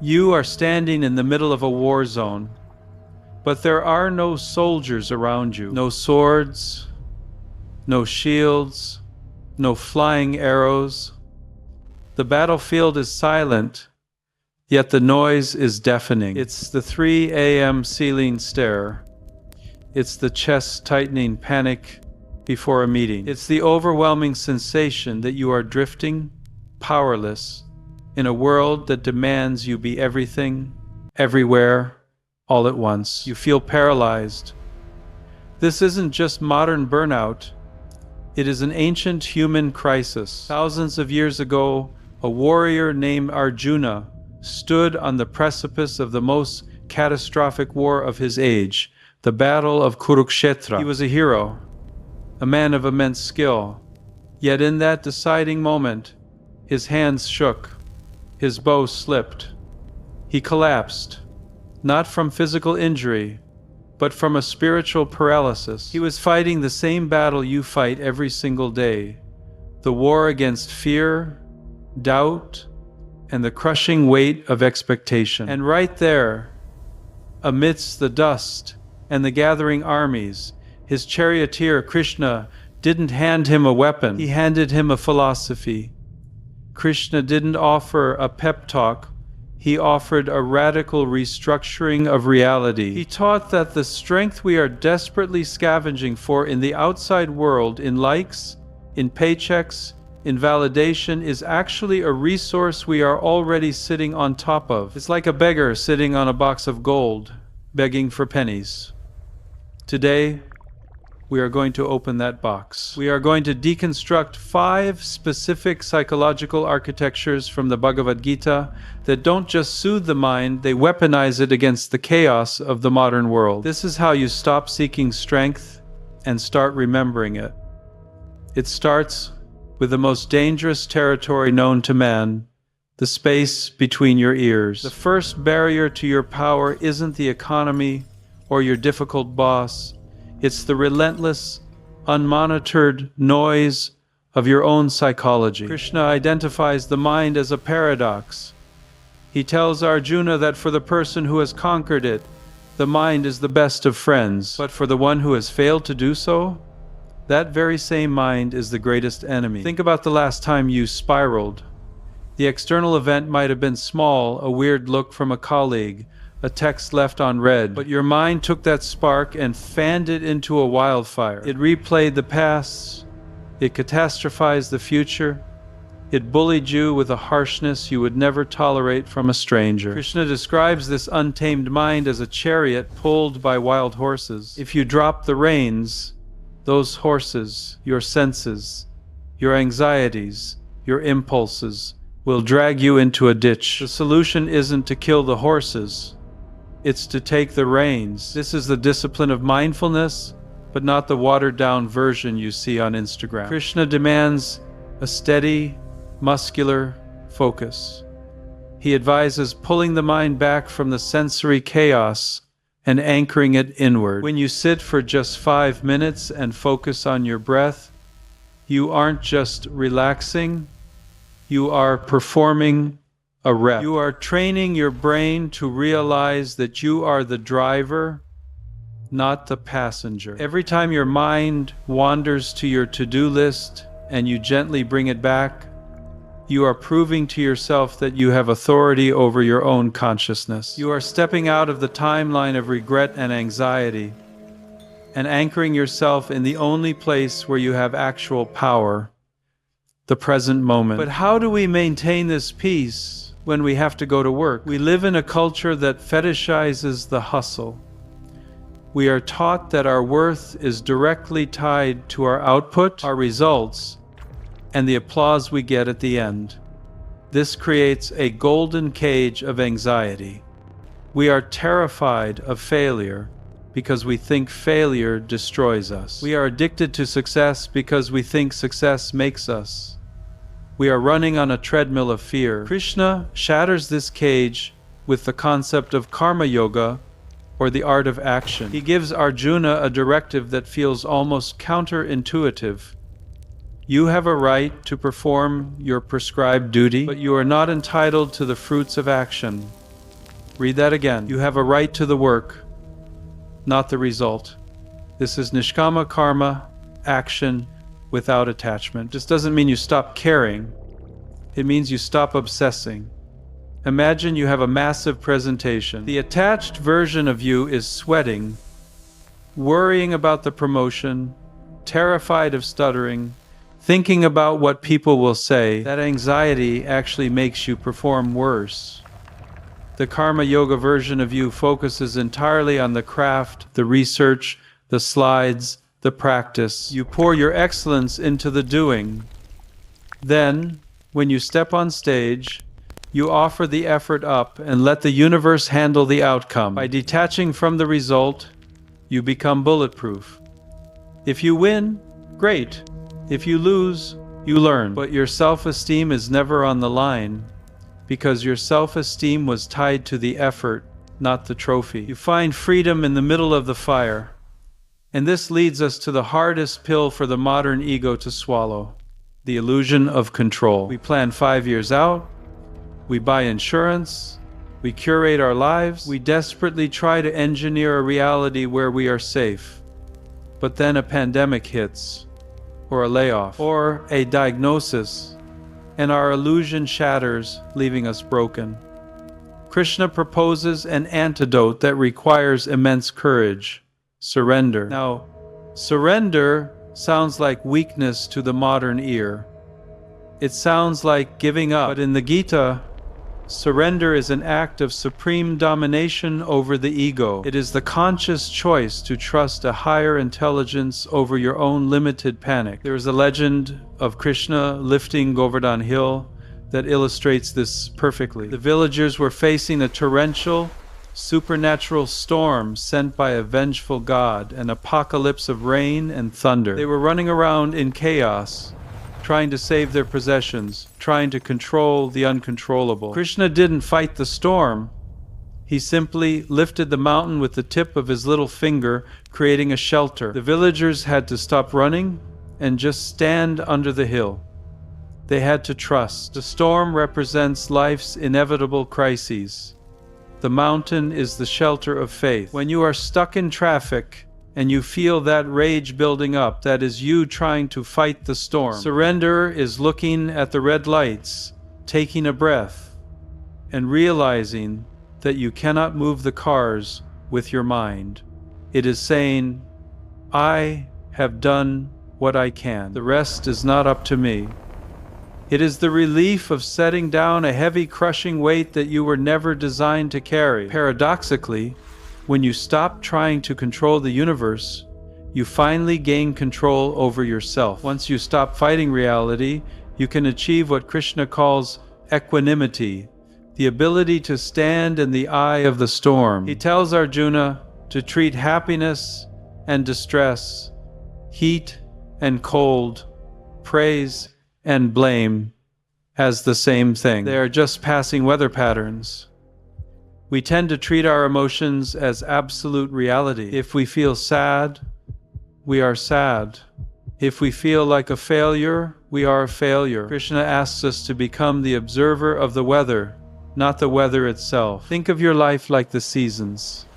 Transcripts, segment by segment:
You are standing in the middle of a war zone, but there are no soldiers around you. No swords, no shields, no flying arrows. The battlefield is silent, yet the noise is deafening. It's the 3 a.m. ceiling stare. It's the chest-tightening panic before a meeting. It's the overwhelming sensation that you are drifting, powerless, in a world that demands you be everything, everywhere, all at once. You feel paralyzed. This isn't just modern burnout. It is an ancient human crisis. Thousands of years ago, a warrior named Arjuna stood on the precipice of the most catastrophic war of his age, the Battle of Kurukshetra. He was a hero, a man of immense skill. Yet in that deciding moment, his hands shook, his bow slipped. He collapsed, not from physical injury, but from a spiritual paralysis. He was fighting the same battle you fight every single day, the war against fear, doubt, and the crushing weight of expectation. And right there, amidst the dust and the gathering armies, his charioteer Krishna didn't hand him a weapon, he handed him a philosophy. Krishna didn't offer a pep talk, he offered a radical restructuring of reality. He taught that the strength we are desperately scavenging for in the outside world, in likes, in paychecks, in validation, is actually a resource we are already sitting on top of. It's like a beggar sitting on a box of gold, begging for pennies. Today, we are going to open that box. We are going to deconstruct 5 specific psychological architectures from the Bhagavad Gita that don't just soothe the mind, they weaponize it against the chaos of the modern world. This is how you stop seeking strength and start remembering it. It starts with the most dangerous territory known to man, the space between your ears. The first barrier to your power isn't the economy or your difficult boss. It's the relentless, unmonitored noise of your own psychology. Krishna identifies the mind as a paradox. He tells Arjuna that for the person who has conquered it, the mind is the best of friends. But for the one who has failed to do so, that very same mind is the greatest enemy. Think about the last time you spiraled. The external event might have been small, a weird look from a colleague, a text left unread, but your mind took that spark and fanned it into a wildfire. It replayed the past, it catastrophized the future, it bullied you with a harshness you would never tolerate from a stranger. Krishna describes this untamed mind as a chariot pulled by wild horses. If you drop the reins, those horses, your senses, your anxieties, your impulses, will drag you into a ditch. The solution isn't to kill the horses, it's to take the reins. This is the discipline of mindfulness, but not the watered-down version you see on Instagram. Krishna demands a steady, muscular focus. He advises pulling the mind back from the sensory chaos and anchoring it inward. When you sit for just 5 minutes and focus on your breath, you aren't just relaxing, you are performing a rep. You are training your brain to realize that you are the driver, not the passenger. Every time your mind wanders to your to-do list and you gently bring it back, you are proving to yourself that you have authority over your own consciousness. You are stepping out of the timeline of regret and anxiety and anchoring yourself in the only place where you have actual power, the present moment. But how do we maintain this peace when we have to go to work? We live in a culture that fetishizes the hustle. We are taught that our worth is directly tied to our output, our results, and the applause we get at the end. This creates a golden cage of anxiety. We are terrified of failure because we think failure destroys us. We are addicted to success because we think success makes us. We are running on a treadmill of fear. Krishna shatters this cage with the concept of karma yoga, or the art of action. He gives Arjuna a directive that feels almost counterintuitive. You have a right to perform your prescribed duty, but you are not entitled to the fruits of action. Read that again. You have a right to the work, not the result. This is nishkama karma, action without attachment. This doesn't mean you stop caring. It means you stop obsessing. Imagine you have a massive presentation. The attached version of you is sweating, worrying about the promotion, terrified of stuttering, thinking about what people will say. That anxiety actually makes you perform worse. The karma yoga version of you focuses entirely on the craft, the research, the slides, the practice. You pour your excellence into the doing. Then, when you step on stage, you offer the effort up and let the universe handle the outcome. By detaching from the result, you become bulletproof. If you win, great. If you lose, you learn. But your self-esteem is never on the line, because your self-esteem was tied to the effort, not the trophy. You find freedom in the middle of the fire. And this leads us to the hardest pill for the modern ego to swallow: the illusion of control. We plan 5 years out, we buy insurance, we curate our lives, we desperately try to engineer a reality where we are safe. But then a pandemic hits, or a layoff, or a diagnosis, and our illusion shatters, leaving us broken. Krishna proposes an antidote that requires immense courage: surrender. Now, surrender sounds like weakness to the modern ear. It sounds like giving up. But in the Gita, surrender is an act of supreme domination over the ego. It is the conscious choice to trust a higher intelligence over your own limited panic. There is a legend of Krishna lifting Govardhan Hill that illustrates this perfectly. The villagers were facing a torrential, supernatural storm sent by a vengeful god, an apocalypse of rain and thunder. They were running around in chaos, trying to save their possessions, trying to control the uncontrollable. Krishna didn't fight the storm. He simply lifted the mountain with the tip of his little finger, creating a shelter. The villagers had to stop running and just stand under the hill. They had to trust. The storm represents life's inevitable crises. The mountain is the shelter of faith. When you are stuck in traffic and you feel that rage building up, that is you trying to fight the storm. Surrender is looking at the red lights, taking a breath, and realizing that you cannot move the cars with your mind. It is saying, I have done what I can. The rest is not up to me. It is the relief of setting down a heavy, crushing weight that you were never designed to carry. Paradoxically, when you stop trying to control the universe, you finally gain control over yourself. Once you stop fighting reality, you can achieve what Krishna calls equanimity, the ability to stand in the eye of the storm. He tells Arjuna to treat happiness and distress, heat and cold, praise and blame as the same thing. They are just passing weather patterns. We tend to treat our emotions as absolute reality. If we feel sad, we are sad. If we feel like a failure, we are a failure. Krishna asks us to become the observer of the weather, not the weather itself. Think of your life like the seasons.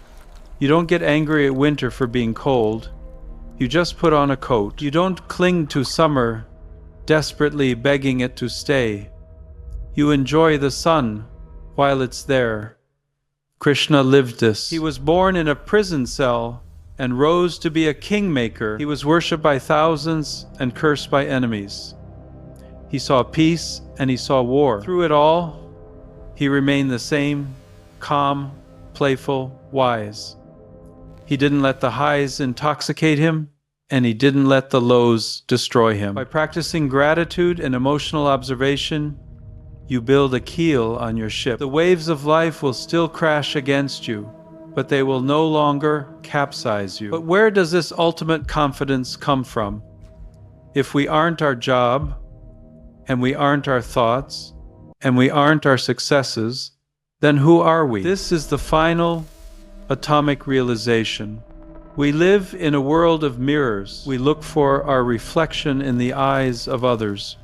You don't get angry at winter for being cold. You just put on a coat. You don't cling to summer, desperately begging it to stay. You enjoy the sun while it's there. Krishna lived this. He was born in a prison cell and rose to be a kingmaker. He was worshipped by thousands and cursed by enemies. He saw peace and he saw war. Through it all, he remained the same, calm, playful, wise. He didn't let the highs intoxicate him, and he didn't let the lows destroy him. By practicing gratitude and emotional observation, you build a keel on your ship. The waves of life will still crash against you, but they will no longer capsize you. But where does this ultimate confidence come from? If we aren't our job, and we aren't our thoughts, and we aren't our successes, then who are we? This is the final atomic realization. We live in a world of mirrors. We look for our reflection in the eyes of others.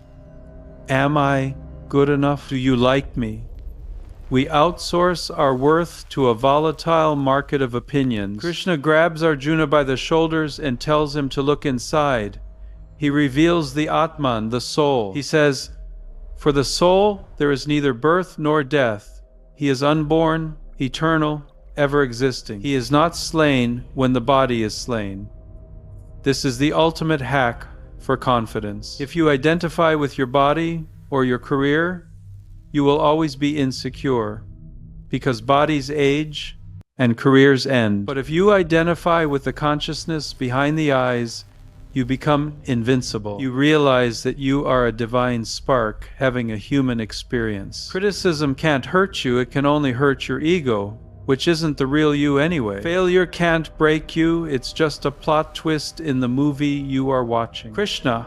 Am I good enough? Do you like me? We outsource our worth to a volatile market of opinions. Krishna grabs Arjuna by the shoulders and tells him to look inside. He reveals the Atman, the soul. He says, "For the soul there is neither birth nor death. He is unborn, eternal, ever existing. He is not slain when the body is slain." This is the ultimate hack for confidence. If you identify with your body or your career, you will always be insecure, because bodies age and careers end. But if you identify with the consciousness behind the eyes, you become invincible. You realize that you are a divine spark having a human experience. Criticism can't hurt you, it can only hurt your ego, which isn't the real you anyway. Failure can't break you, it's just a plot twist in the movie you are watching. Krishna,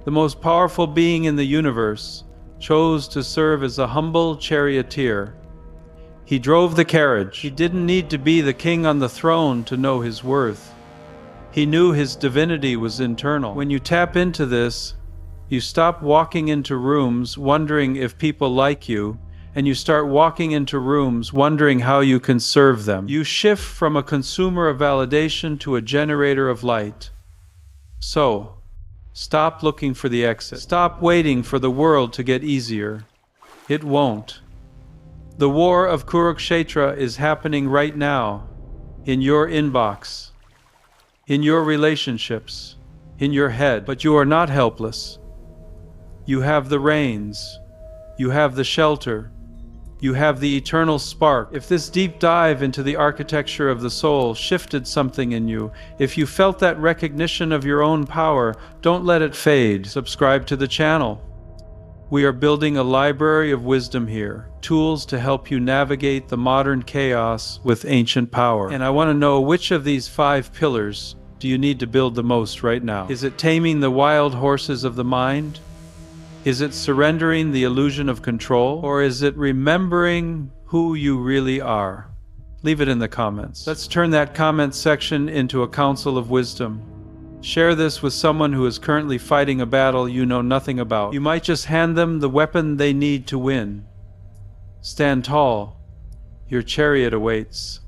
the most powerful being in the universe, chose to serve as a humble charioteer. He drove the carriage. He didn't need to be the king on the throne to know his worth. He knew his divinity was internal. When you tap into this, you stop walking into rooms wondering if people like you, and you start walking into rooms wondering how you can serve them. You shift from a consumer of validation to a generator of light. So, stop looking for the exit. Stop waiting for the world to get easier. It won't. The war of Kurukshetra is happening right now, in your inbox, in your relationships, in your head. But you are not helpless. You have the reins. You have the shelter. You have the eternal spark. If this deep dive into the architecture of the soul shifted something in you, if you felt that recognition of your own power, don't let it fade. Subscribe to the channel. We are building a library of wisdom here, tools to help you navigate the modern chaos with ancient power. And I want to know, which of these 5 pillars do you need to build the most right now? Is it taming the wild horses of the mind? Is it surrendering the illusion of control? Or is it remembering who you really are? Leave it in the comments. Let's turn that comment section into a council of wisdom. Share this with someone who is currently fighting a battle you know nothing about. You might just hand them the weapon they need to win. Stand tall. Your chariot awaits.